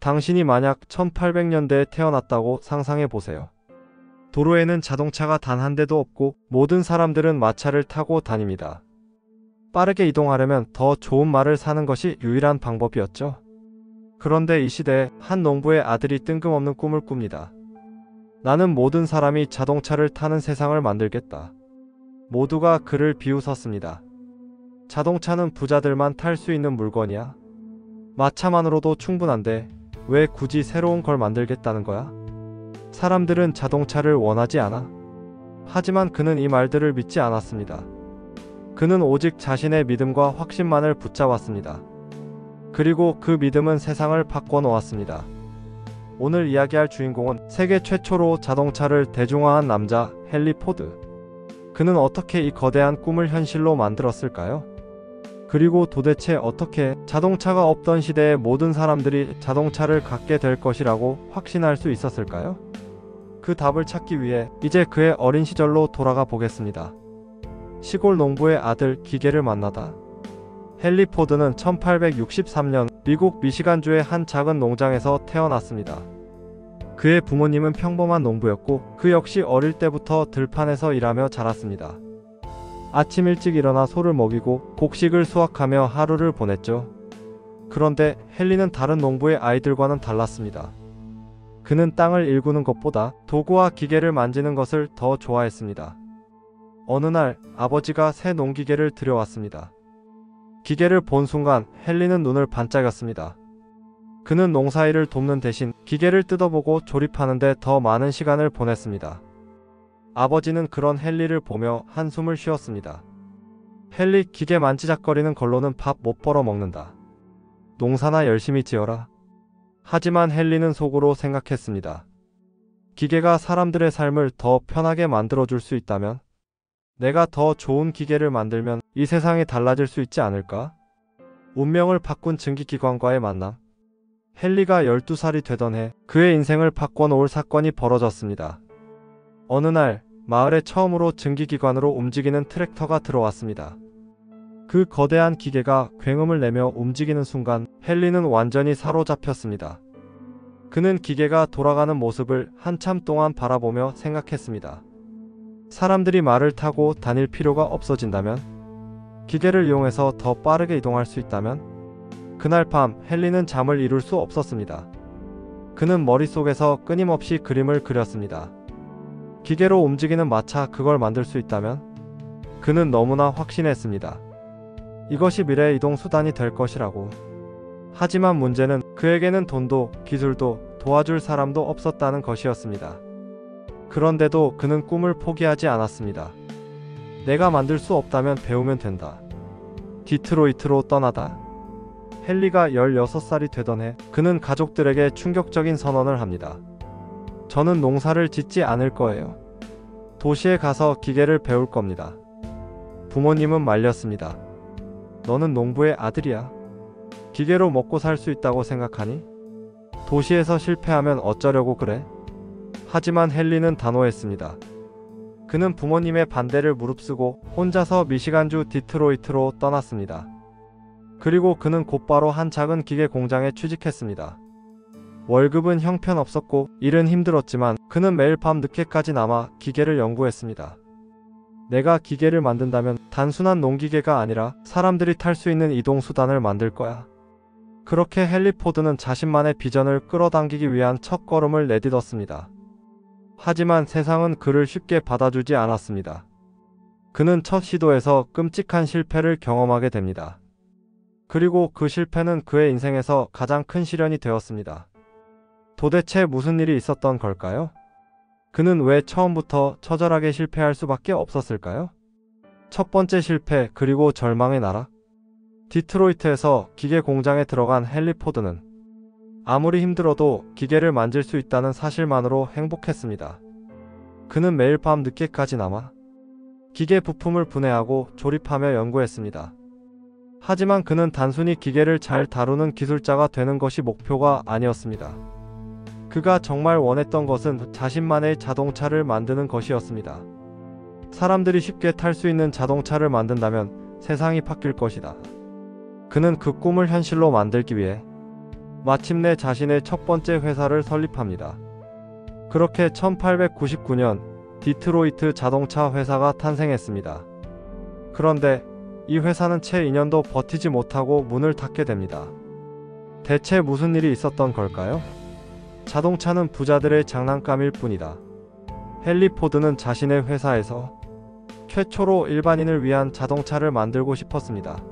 당신이 만약 1800년대에 태어났다고 상상해 보세요. 도로에는 자동차가 단 한 대도 없고 모든 사람들은 마차를 타고 다닙니다. 빠르게 이동하려면 더 좋은 말을 사는 것이 유일한 방법이었죠. 그런데 이 시대에 한 농부의 아들이 뜬금없는 꿈을 꿉니다. 나는 모든 사람이 자동차를 타는 세상을 만들겠다. 모두가 그를 비웃었습니다. 자동차는 부자들만 탈 수 있는 물건이야. 마차만으로도 충분한데 왜 굳이 새로운 걸 만들겠다는 거야? 사람들은 자동차를 원하지 않아. 하지만 그는 이 말들을 믿지 않았습니다. 그는 오직 자신의 믿음과 확신만을 붙잡았습니다. 그리고 그 믿음은 세상을 바꿔놓았습니다. 오늘 이야기할 주인공은 세계 최초로 자동차를 대중화한 남자 헨리 포드. 그는 어떻게 이 거대한 꿈을 현실로 만들었을까요? 그리고 도대체 어떻게 자동차가 없던 시대의 모든 사람들이 자동차를 갖게 될 것이라고 확신할 수 있었을까요? 그 답을 찾기 위해 이제 그의 어린 시절로 돌아가 보겠습니다. 시골 농부의 아들 기계를 만나다. 헨리 포드는 1863년 미국 미시간주의 한 작은 농장에서 태어났습니다. 그의 부모님은 평범한 농부였고 그 역시 어릴 때부터 들판에서 일하며 자랐습니다. 아침 일찍 일어나 소를 먹이고 곡식을 수확하며 하루를 보냈죠. 그런데 헨리는 다른 농부의 아이들과는 달랐습니다. 그는 땅을 일구는 것보다 도구와 기계를 만지는 것을 더 좋아했습니다. 어느 날 아버지가 새 농기계를 들여왔습니다. 기계를 본 순간 헨리는 눈을 반짝였습니다. 그는 농사일을 돕는 대신 기계를 뜯어보고 조립하는 데 더 많은 시간을 보냈습니다. 아버지는 그런 헨리를 보며 한숨을 쉬었습니다. 헨리, 기계 만지작거리는 걸로는 밥 못 벌어 먹는다. 농사나 열심히 지어라. 하지만 헨리는 속으로 생각했습니다. 기계가 사람들의 삶을 더 편하게 만들어줄 수 있다면, 내가 더 좋은 기계를 만들면 이 세상이 달라질 수 있지 않을까? 운명을 바꾼 증기기관과의 만남. 헨리가 12살이 되던 해 그의 인생을 바꿔놓을 사건이 벌어졌습니다. 어느 날 마을에 처음으로 증기기관으로 움직이는 트랙터가 들어왔습니다. 그 거대한 기계가 굉음을 내며 움직이는 순간 헨리는 완전히 사로잡혔습니다. 그는 기계가 돌아가는 모습을 한참 동안 바라보며 생각했습니다. 사람들이 말을 타고 다닐 필요가 없어진다면, 기계를 이용해서 더 빠르게 이동할 수 있다면, 그날 밤 헨리는 잠을 이룰 수 없었습니다. 그는 머릿속에서 끊임없이 그림을 그렸습니다. 기계로 움직이는 마차, 그걸 만들 수 있다면? 그는 너무나 확신했습니다. 이것이 미래의 이동 수단이 될 것이라고. 하지만 문제는 그에게는 돈도 기술도 도와줄 사람도 없었다는 것이었습니다. 그런데도 그는 꿈을 포기하지 않았습니다. 내가 만들 수 없다면 배우면 된다. 디트로이트로 떠나다. 헨리가 16살이 되던 해 그는 가족들에게 충격적인 선언을 합니다. 저는 농사를 짓지 않을 거예요. 도시에 가서 기계를 배울 겁니다. 부모님은 말렸습니다. 너는 농부의 아들이야. 기계로 먹고 살 수 있다고 생각하니? 도시에서 실패하면 어쩌려고 그래? 하지만 헨리는 단호했습니다. 그는 부모님의 반대를 무릅쓰고 혼자서 미시간주 디트로이트로 떠났습니다. 그리고 그는 곧바로 한 작은 기계 공장에 취직했습니다. 월급은 형편없었고 일은 힘들었지만 그는 매일 밤 늦게까지 남아 기계를 연구했습니다. 내가 기계를 만든다면 단순한 농기계가 아니라 사람들이 탈 수 있는 이동수단을 만들 거야. 그렇게 헨리 포드는 자신만의 비전을 끌어당기기 위한 첫걸음을 내딛었습니다. 하지만 세상은 그를 쉽게 받아주지 않았습니다. 그는 첫 시도에서 끔찍한 실패를 경험하게 됩니다. 그리고 그 실패는 그의 인생에서 가장 큰 시련이 되었습니다. 도대체 무슨 일이 있었던 걸까요? 그는 왜 처음부터 처절하게 실패할 수밖에 없었을까요? 첫 번째 실패, 그리고 절망의 나락. 디트로이트에서 기계 공장에 들어간 헨리 포드는 아무리 힘들어도 기계를 만질 수 있다는 사실만으로 행복했습니다. 그는 매일 밤 늦게까지 남아 기계 부품을 분해하고 조립하며 연구했습니다. 하지만 그는 단순히 기계를 잘 다루는 기술자가 되는 것이 목표가 아니었습니다. 그가 정말 원했던 것은 자신만의 자동차를 만드는 것이었습니다. 사람들이 쉽게 탈 수 있는 자동차를 만든다면 세상이 바뀔 것이다. 그는 그 꿈을 현실로 만들기 위해 마침내 자신의 첫 번째 회사를 설립합니다. 그렇게 1899년 디트로이트 자동차 회사가 탄생했습니다. 그런데 이 회사는 채 2년도 버티지 못하고 문을 닫게 됩니다. 대체 무슨 일이 있었던 걸까요? 자동차는 부자들의 장난감일 뿐이다. 헨리 포드는 자신의 회사에서 최초로 일반인을 위한 자동차를 만들고 싶었습니다.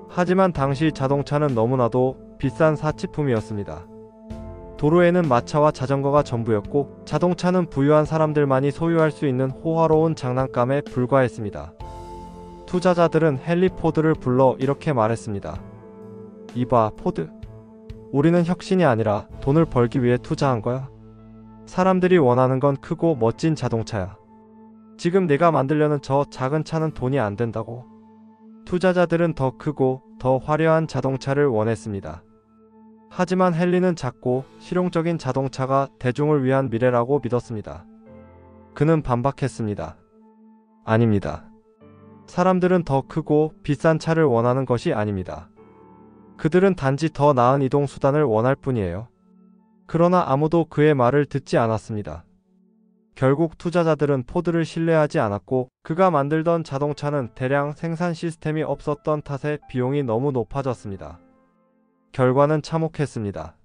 하지만 당시 자동차는 너무나도 비싼 사치품이었습니다. 도로에는 마차와 자전거가 전부였고 자동차는 부유한 사람들만이 소유할 수 있는 호화로운 장난감에 불과했습니다. 투자자들은 헨리 포드를 불러 이렇게 말했습니다. 이봐, 포드. 우리는 혁신이 아니라 돈을 벌기 위해 투자한 거야. 사람들이 원하는 건 크고 멋진 자동차야. 지금 내가 만들려는 저 작은 차는 돈이 안 된다고. 투자자들은 더 크고 더 화려한 자동차를 원했습니다. 하지만 헨리는 작고 실용적인 자동차가 대중을 위한 미래라고 믿었습니다. 그는 반박했습니다. 아닙니다. 사람들은 더 크고 비싼 차를 원하는 것이 아닙니다. 그들은 단지 더 나은 이동 수단을 원할 뿐이에요. 그러나 아무도 그의 말을 듣지 않았습니다. 결국 투자자들은 포드를 신뢰하지 않았고 그가 만들던 자동차는 대량 생산 시스템이 없었던 탓에 비용이 너무 높아졌습니다. 결과는 참혹했습니다.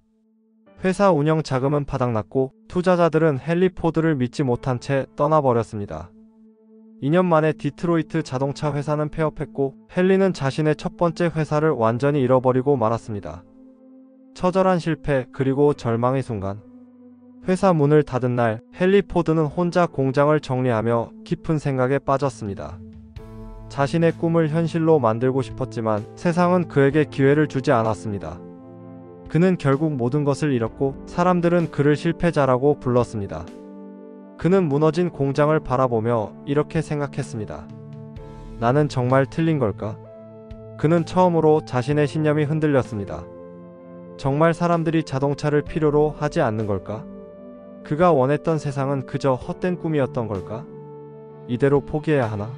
회사 운영 자금은 바닥났고 투자자들은 헨리 포드를 믿지 못한 채 떠나버렸습니다. 2년 만에 디트로이트 자동차 회사는 폐업했고 헨리는 자신의 첫 번째 회사를 완전히 잃어버리고 말았습니다. 처절한 실패 그리고 절망의 순간. 회사 문을 닫은 날 헨리 포드는 혼자 공장을 정리하며 깊은 생각에 빠졌습니다. 자신의 꿈을 현실로 만들고 싶었지만 세상은 그에게 기회를 주지 않았습니다. 그는 결국 모든 것을 잃었고 사람들은 그를 실패자라고 불렀습니다. 그는 무너진 공장을 바라보며 이렇게 생각했습니다. 나는 정말 틀린 걸까? 그는 처음으로 자신의 신념이 흔들렸습니다. 정말 사람들이 자동차를 필요로 하지 않는 걸까? 그가 원했던 세상은 그저 헛된 꿈이었던 걸까? 이대로 포기해야 하나?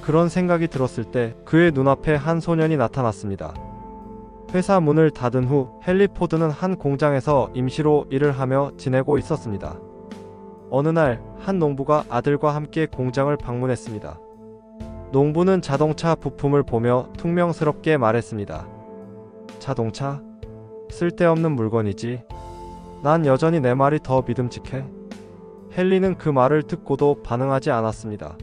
그런 생각이 들었을 때 그의 눈앞에 한 소년이 나타났습니다. 회사 문을 닫은 후 헨리 포드는 한 공장에서 임시로 일을 하며 지내고 있었습니다. 어느 날 한 농부가 아들과 함께 공장을 방문했습니다. 농부는 자동차 부품을 보며 퉁명스럽게 말했습니다. 자동차? 쓸데없는 물건이지. 난 여전히 내 말이 더 믿음직해. 헨리는 그 말을 듣고도 반응하지 않았습니다.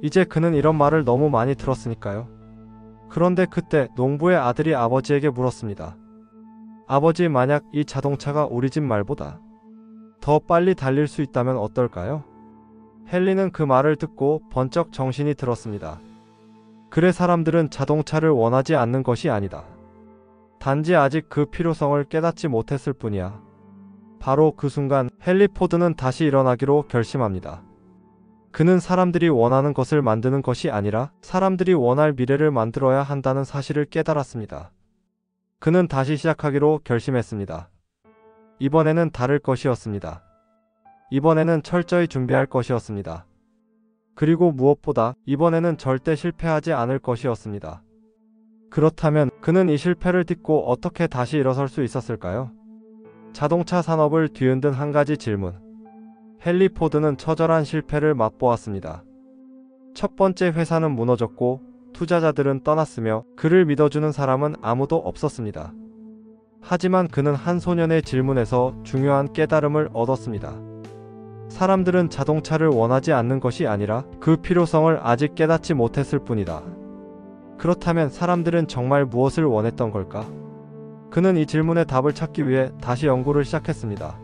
이제 그는 이런 말을 너무 많이 들었으니까요. 그런데 그때 농부의 아들이 아버지에게 물었습니다. 아버지, 만약 이 자동차가 우리 집 말보다 더 빨리 달릴 수 있다면 어떨까요? 헨리는 그 말을 듣고 번쩍 정신이 들었습니다. 그래, 사람들은 자동차를 원하지 않는 것이 아니다. 단지 아직 그 필요성을 깨닫지 못했을 뿐이야. 바로 그 순간 헨리 포드는 다시 일어나기로 결심합니다. 그는 사람들이 원하는 것을 만드는 것이 아니라 사람들이 원할 미래를 만들어야 한다는 사실을 깨달았습니다. 그는 다시 시작하기로 결심했습니다. 이번에는 다를 것이었습니다. 이번에는 철저히 준비할 것이었습니다. 그리고 무엇보다 이번에는 절대 실패하지 않을 것이었습니다. 그렇다면 그는 이 실패를 딛고 어떻게 다시 일어설 수 있었을까요? 자동차 산업을 뒤흔든 한 가지 질문. 헨리 포드는 처절한 실패를 맛보았습니다. 첫 번째 회사는 무너졌고 투자자들은 떠났으며 그를 믿어주는 사람은 아무도 없었습니다. 하지만 그는 한 소년의 질문에서 중요한 깨달음을 얻었습니다. 사람들은 자동차를 원하지 않는 것이 아니라 그 필요성을 아직 깨닫지 못했을 뿐이다. 그렇다면 사람들은 정말 무엇을 원했던 걸까? 그는 이 질문의 답을 찾기 위해 다시 연구를 시작했습니다.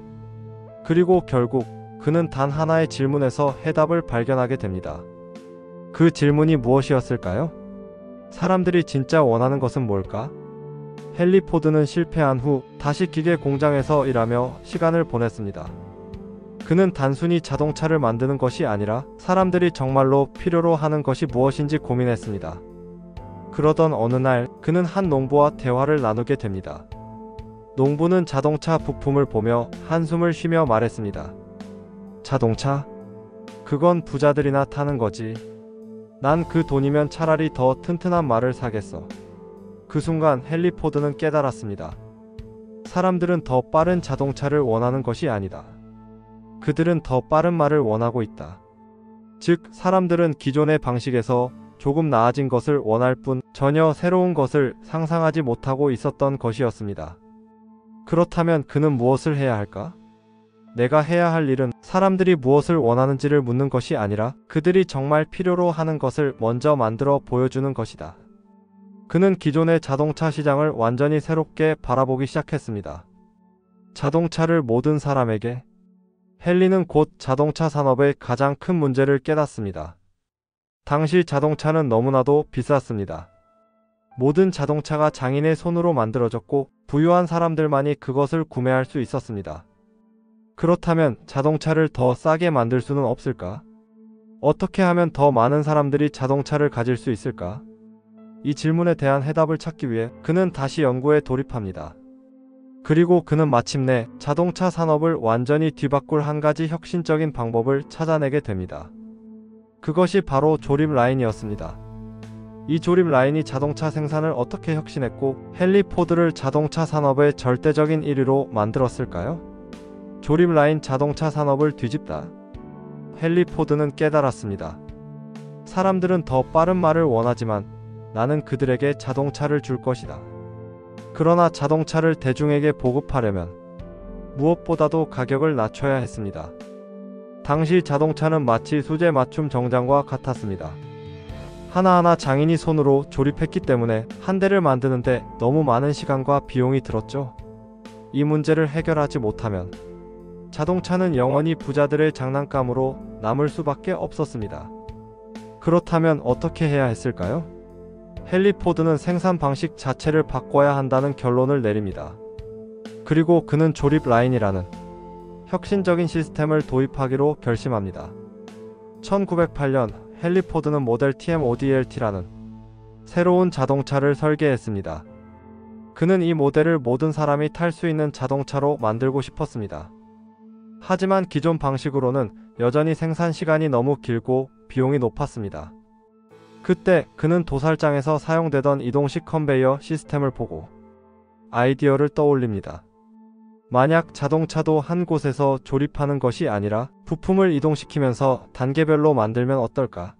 그리고 결국 그는 단 하나의 질문에서 해답을 발견하게 됩니다. 그 질문이 무엇이었을까요? 사람들이 진짜 원하는 것은 뭘까? 헨리 포드는 실패한 후 다시 기계 공장에서 일하며 시간을 보냈습니다. 그는 단순히 자동차를 만드는 것이 아니라 사람들이 정말로 필요로 하는 것이 무엇인지 고민했습니다. 그러던 어느 날 그는 한 농부와 대화를 나누게 됩니다. 농부는 자동차 부품을 보며 한숨을 쉬며 말했습니다. 자동차? 그건 부자들이나 타는 거지. 난 그 돈이면 차라리 더 튼튼한 말을 사겠어. 그 순간 헨리 포드는 깨달았습니다. 사람들은 더 빠른 자동차를 원하는 것이 아니다. 그들은 더 빠른 말을 원하고 있다. 즉, 사람들은 기존의 방식에서 조금 나아진 것을 원할 뿐 전혀 새로운 것을 상상하지 못하고 있었던 것이었습니다. 그렇다면 그는 무엇을 해야 할까? 내가 해야 할 일은 사람들이 무엇을 원하는지를 묻는 것이 아니라 그들이 정말 필요로 하는 것을 먼저 만들어 보여주는 것이다. 그는 기존의 자동차 시장을 완전히 새롭게 바라보기 시작했습니다. 자동차를 모든 사람에게. 헨리는 곧 자동차 산업의 가장 큰 문제를 깨닫습니다. 당시 자동차는 너무나도 비쌌습니다. 모든 자동차가 장인의 손으로 만들어졌고 부유한 사람들만이 그것을 구매할 수 있었습니다. 그렇다면 자동차를 더 싸게 만들 수는 없을까? 어떻게 하면 더 많은 사람들이 자동차를 가질 수 있을까? 이 질문에 대한 해답을 찾기 위해 그는 다시 연구에 돌입합니다. 그리고 그는 마침내 자동차 산업을 완전히 뒤바꿀 한 가지 혁신적인 방법을 찾아내게 됩니다. 그것이 바로 조립 라인이었습니다. 이 조립 라인이 자동차 생산을 어떻게 혁신했고 헨리 포드를 자동차 산업의 절대적인 1위로 만들었을까요? 조립 라인 자동차 산업을 뒤집다. 헨리 포드는 깨달았습니다. 사람들은 더 빠른 말을 원하지만 나는 그들에게 자동차를 줄 것이다. 그러나 자동차를 대중에게 보급하려면 무엇보다도 가격을 낮춰야 했습니다. 당시 자동차는 마치 수제 맞춤 정장과 같았습니다. 하나하나 장인이 손으로 조립했기 때문에 한 대를 만드는데 너무 많은 시간과 비용이 들었죠. 이 문제를 해결하지 못하면 자동차는 영원히 부자들의 장난감으로 남을 수밖에 없었습니다. 그렇다면 어떻게 해야 했을까요? 헨리 포드는 생산 방식 자체를 바꿔야 한다는 결론을 내립니다. 그리고 그는 조립 라인이라는 혁신적인 시스템을 도입하기로 결심합니다. 1908년 헨리 포드는 모델 TM5DLT라는 새로운 자동차를 설계했습니다. 그는 이 모델을 모든 사람이 탈 수 있는 자동차로 만들고 싶었습니다. 하지만 기존 방식으로는 여전히 생산 시간이 너무 길고 비용이 높았습니다. 그때 그는 도살장에서 사용되던 이동식 컨베이어 시스템을 보고 아이디어를 떠올립니다. 만약 자동차도 한 곳에서 조립하는 것이 아니라 부품을 이동시키면서 단계별로 만들면 어떨까?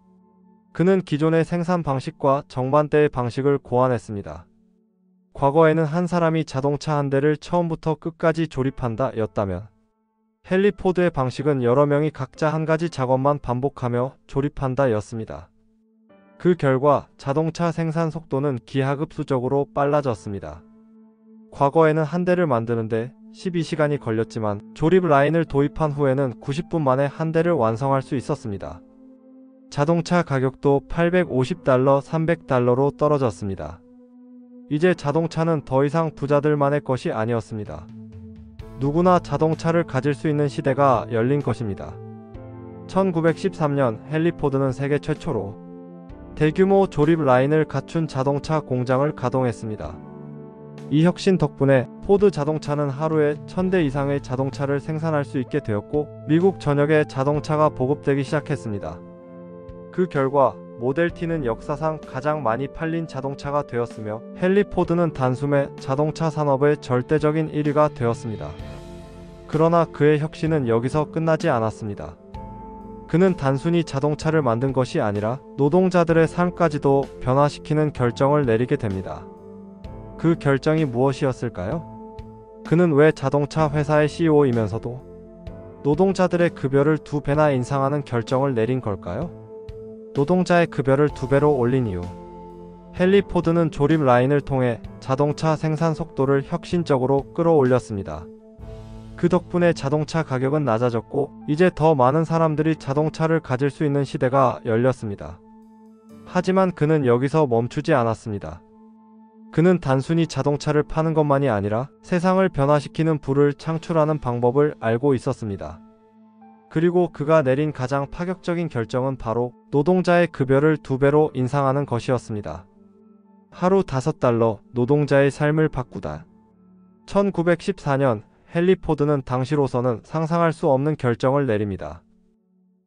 그는 기존의 생산 방식과 정반대의 방식을 고안했습니다. 과거에는 한 사람이 자동차 한 대를 처음부터 끝까지 조립한다 였다면 헨리 포드의 방식은 여러 명이 각자 한 가지 작업만 반복하며 조립한다 였습니다. 그 결과 자동차 생산 속도는 기하급수적으로 빨라졌습니다. 과거에는 한 대를 만드는데 12시간이 걸렸지만 조립 라인을 도입한 후에는 90분 만에 한 대를 완성할 수 있었습니다. 자동차 가격도 $850, $300로 떨어졌습니다. 이제 자동차는 더 이상 부자들만의 것이 아니었습니다. 누구나 자동차를 가질 수 있는 시대가 열린 것입니다. 1913년 헨리 포드는 세계 최초로 대규모 조립 라인을 갖춘 자동차 공장을 가동했습니다. 이 혁신 덕분에 포드 자동차는 하루에 1000대 이상의 자동차를 생산할 수 있게 되었고 미국 전역에 자동차가 보급되기 시작했습니다. 그 결과 모델 T는 역사상 가장 많이 팔린 자동차가 되었으며 헨리 포드는 단숨에 자동차 산업의 절대적인 1위가 되었습니다. 그러나 그의 혁신은 여기서 끝나지 않았습니다. 그는 단순히 자동차를 만든 것이 아니라 노동자들의 삶까지도 변화시키는 결정을 내리게 됩니다. 그 결정이 무엇이었을까요? 그는 왜 자동차 회사의 CEO이면서도 노동자들의 급여를 2배나 인상하는 결정을 내린 걸까요? 노동자의 급여를 2배로 올린 이유. 헨리 포드는 조립 라인을 통해 자동차 생산 속도를 혁신적으로 끌어올렸습니다. 그 덕분에 자동차 가격은 낮아졌고 이제 더 많은 사람들이 자동차를 가질 수 있는 시대가 열렸습니다. 하지만 그는 여기서 멈추지 않았습니다. 그는 단순히 자동차를 파는 것만이 아니라 세상을 변화시키는 부를 창출하는 방법을 알고 있었습니다. 그리고 그가 내린 가장 파격적인 결정은 바로 노동자의 급여를 2배로 인상하는 것이었습니다. 하루 $5, 노동자의 삶을 바꾸다. 1914년 헨리 포드는 당시로서는 상상할 수 없는 결정을 내립니다.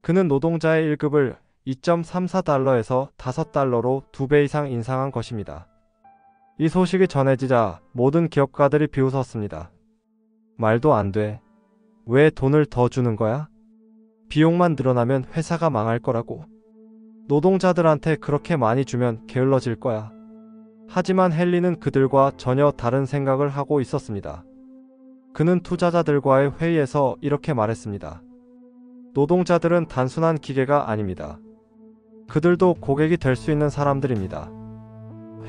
그는 노동자의 1급을 $2.34에서 $5로 2배 이상 인상한 것입니다. 이 소식이 전해지자 모든 기업가들이 비웃었습니다. 말도 안 돼. 왜 돈을 더 주는 거야? 비용만 늘어나면 회사가 망할 거라고. 노동자들한테 그렇게 많이 주면 게을러질 거야. 하지만 헨리는 그들과 전혀 다른 생각을 하고 있었습니다. 그는 투자자들과의 회의에서 이렇게 말했습니다. 노동자들은 단순한 기계가 아닙니다. 그들도 고객이 될 수 있는 사람들입니다.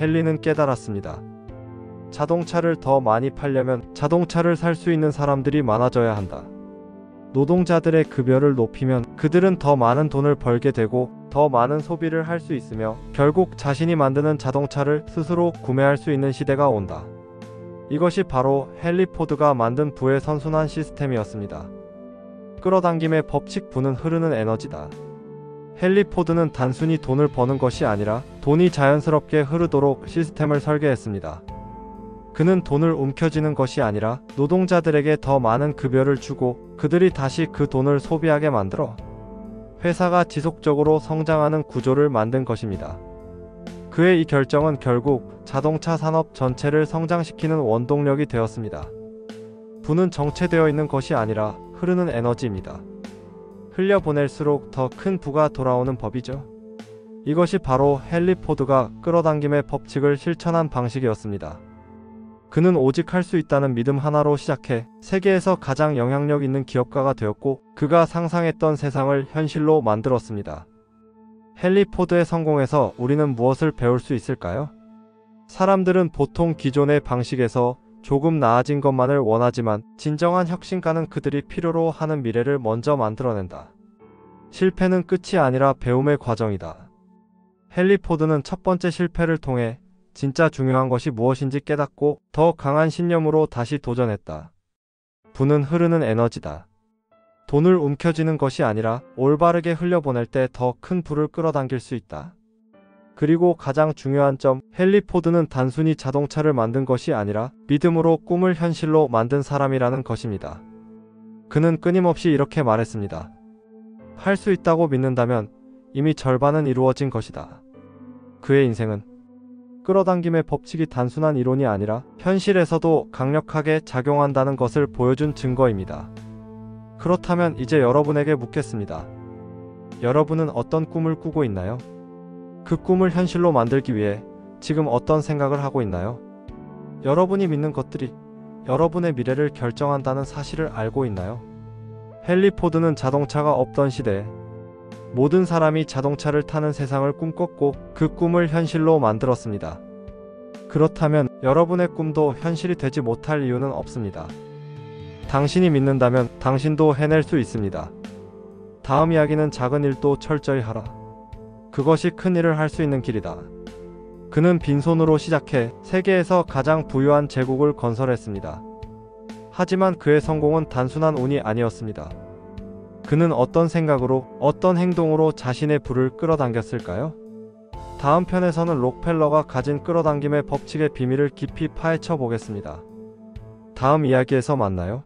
헨리는 깨달았습니다. 자동차를 더 많이 팔려면 자동차를 살 수 있는 사람들이 많아져야 한다. 노동자들의 급여를 높이면 그들은 더 많은 돈을 벌게 되고 더 많은 소비를 할 수 있으며 결국 자신이 만드는 자동차를 스스로 구매할 수 있는 시대가 온다. 이것이 바로 헨리 포드가 만든 부의 선순환 시스템이었습니다. 끌어당김의 법칙, 부는 흐르는 에너지다. 헨리 포드는 단순히 돈을 버는 것이 아니라 돈이 자연스럽게 흐르도록 시스템을 설계했습니다. 그는 돈을 움켜쥐는 것이 아니라 노동자들에게 더 많은 급여를 주고 그들이 다시 그 돈을 소비하게 만들어 회사가 지속적으로 성장하는 구조를 만든 것입니다. 그의 이 결정은 결국 자동차 산업 전체를 성장시키는 원동력이 되었습니다. 부는 정체되어 있는 것이 아니라 흐르는 에너지입니다. 흘려보낼수록 더 큰 부가 돌아오는 법이죠. 이것이 바로 헨리 포드가 끌어당김의 법칙을 실천한 방식이었습니다. 그는 오직 할 수 있다는 믿음 하나로 시작해 세계에서 가장 영향력 있는 기업가가 되었고 그가 상상했던 세상을 현실로 만들었습니다. 헨리 포드의 성공에서 우리는 무엇을 배울 수 있을까요? 사람들은 보통 기존의 방식에서 조금 나아진 것만을 원하지만 진정한 혁신가는 그들이 필요로 하는 미래를 먼저 만들어낸다. 실패는 끝이 아니라 배움의 과정이다. 헨리 포드는 첫 번째 실패를 통해 진짜 중요한 것이 무엇인지 깨닫고 더 강한 신념으로 다시 도전했다. 부는 흐르는 에너지다. 돈을 움켜쥐는 것이 아니라 올바르게 흘려보낼 때 더 큰 부를 끌어당길 수 있다. 그리고 가장 중요한 점, 헨리 포드는 단순히 자동차를 만든 것이 아니라 믿음으로 꿈을 현실로 만든 사람이라는 것입니다. 그는 끊임없이 이렇게 말했습니다. 할 수 있다고 믿는다면 이미 절반은 이루어진 것이다. 그의 인생은 끌어당김의 법칙이 단순한 이론이 아니라 현실에서도 강력하게 작용한다는 것을 보여준 증거입니다. 그렇다면 이제 여러분에게 묻겠습니다. 여러분은 어떤 꿈을 꾸고 있나요? 그 꿈을 현실로 만들기 위해 지금 어떤 생각을 하고 있나요? 여러분이 믿는 것들이 여러분의 미래를 결정한다는 사실을 알고 있나요? 헨리 포드는 자동차가 없던 시대에 모든 사람이 자동차를 타는 세상을 꿈꿨고 그 꿈을 현실로 만들었습니다. 그렇다면 여러분의 꿈도 현실이 되지 못할 이유는 없습니다. 당신이 믿는다면 당신도 해낼 수 있습니다. 다음 이야기는 작은 일도 철저히 하라. 그것이 큰 일을 할 수 있는 길이다. 그는 빈손으로 시작해 세계에서 가장 부유한 제국을 건설했습니다. 하지만 그의 성공은 단순한 운이 아니었습니다. 그는 어떤 생각으로, 어떤 행동으로 자신의 부를 끌어당겼을까요? 다음 편에서는 록펠러가 가진 끌어당김의 법칙의 비밀을 깊이 파헤쳐 보겠습니다. 다음 이야기에서 만나요.